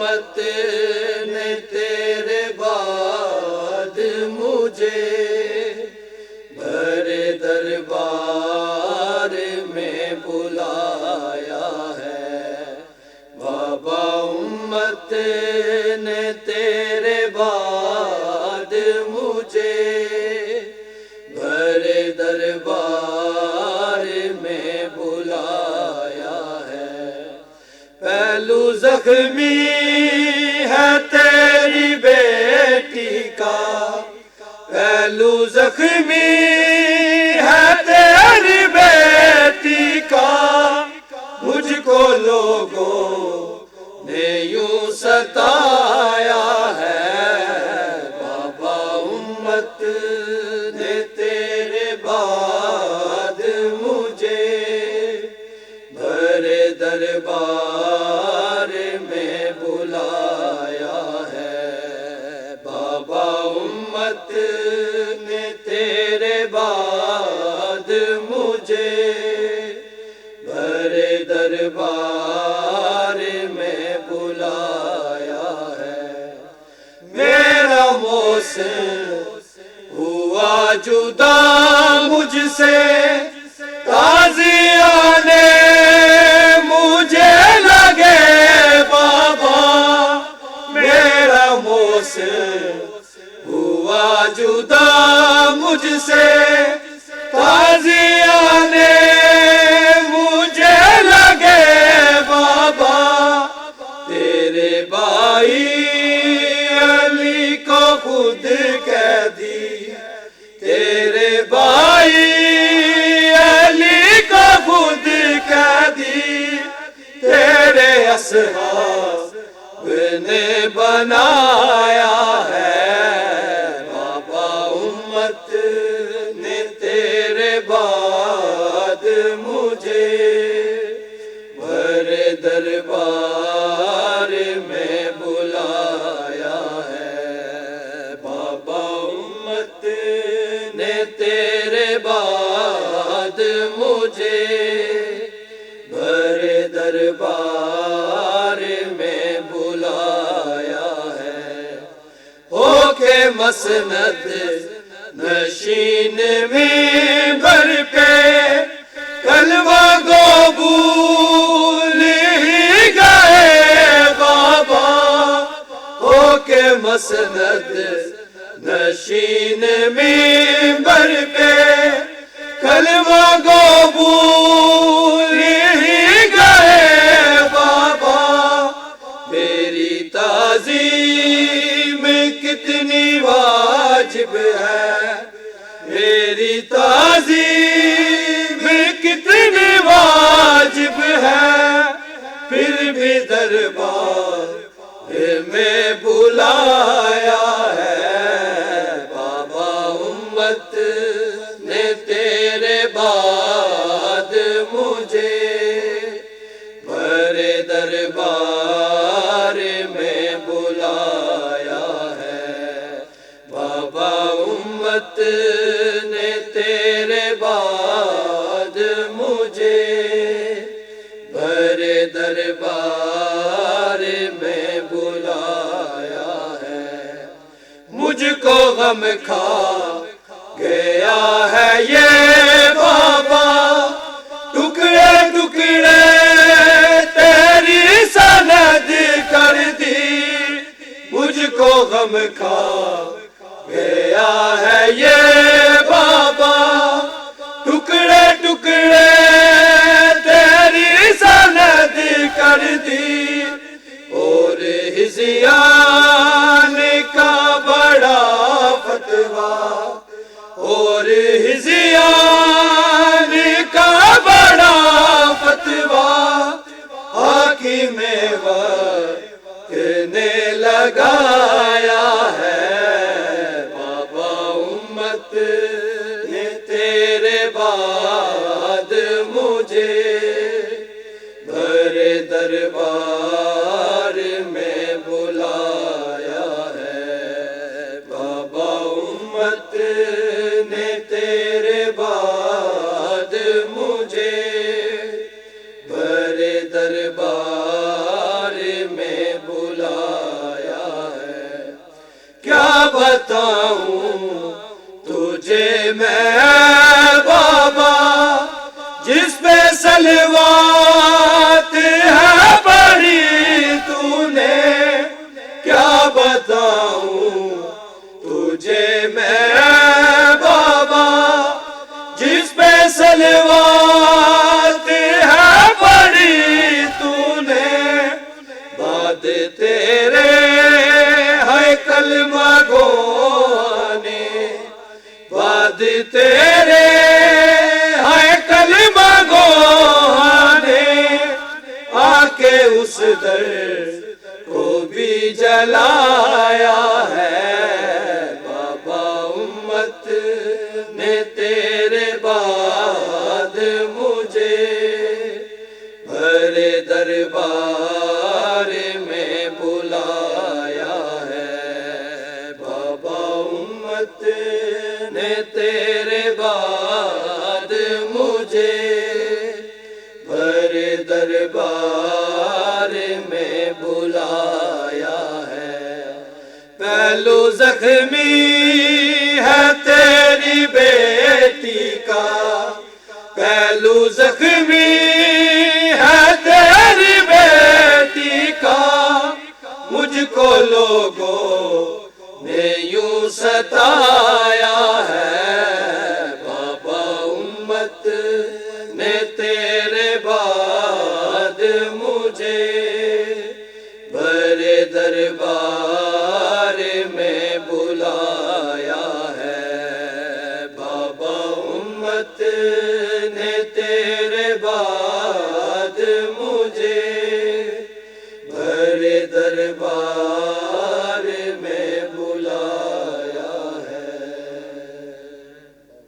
امت نے تیرے بعد مجھے بھرے دربار میں بلایا ہے۔ بابا امت نے تیرے بعد مجھے بھرے دربار میں بلایا ہے۔ پہلو زخمی ہے تیری بیٹی کا، پہلو زخمی ہے تیری بیٹی کا، مجھ کو لوگوں نے یوں ستایا ہے۔ بابا امت نے تیرے بعد مجھے بھرے دربار میں بلایا ہے۔ بابا امت نے تیرے بعد مجھے بھرے دربار میں بلایا ہے۔ میرا محسن ہوا جدا مجھ سے، تازیانے مجھے لگے بابا، میرا محسن ہوا جدا مجھ سے، تازیانے مجھے لگے بابا، تیرے بھائی علی کو خود کہہ دی، تیرے بھائی علی کو خود کہہ دی، تیرے اصحاب نے بنایا ہے۔ بابا امت نے تیرے بعد مجھے بھرے دربار میں بلایا ہے۔ بابا امت نے تیرے بعد مجھے بھرے دربار میں بلایا ہے۔ ہو کے مسند نشین منبر پہ کلمہ گو بھول ہی گئے بابا، ہو کے مسند نشین منبر پہ کلمہ گو بھول ہی گئے بابا، میری تعظیم کتنی واجب ہے، میری تعظیم کتنی واجب ہے، پھر بھی دربار میں بلایا ہے۔ بابا امت نے تیرے بعد مجھے بھرے دربار میں بلایا ہے۔ بابا امت نے تیرے بعد مجھے بھرے دربار میں بلایا ہے۔ مجھ کو غم کھا گیا ہے یہ بابا، ٹکڑے ٹکڑے تیری سند کر دی، مجھ کو غم کھا گیا ہے یہ بابا، ٹکڑے ٹکڑے تیری سند کر دی، اور ہزیان کا بڑا فتویٰ، اور ہزیان کا بڑا فتویٰ حاکم وقت نے لگایا ہے۔ بابا امت نے تیرے بعد مجھے بھرے دربار میں بلایا ہے۔ بابا امت نے تیرے بعد مجھے بھرے دربار میں بلایا بتاؤں تجھے میں بابا، جس پہ صلوات ہے بڑی تو نے، کیا بتاؤں تجھے میں بابا، جس پہ صلوات ہے بڑی تو نے، بعد تیرے ہے کلمہ گوانے، بعد تیرے ہے کلمہ گوانے، آ کے اس در کو بھی جلایا ہے بابا، امت نے تیرے بعد مجھے بھرے دربار میں بلایا ہے بابا، امت نے تیرے بعد مجھے بھرے دربار میں بلایا ہے، پہلو زخمی ہے تیری بیٹی کا، پہلو زخمی ہے تیری بیٹی کا، مجھ کو لوگوں نے یوں ستایا ہے بابا، امت نے تیرے بعد مجھے بھرے دربار میں بلایا ہے بابا، امت نے تیرے بعد مجھے بھرے دربار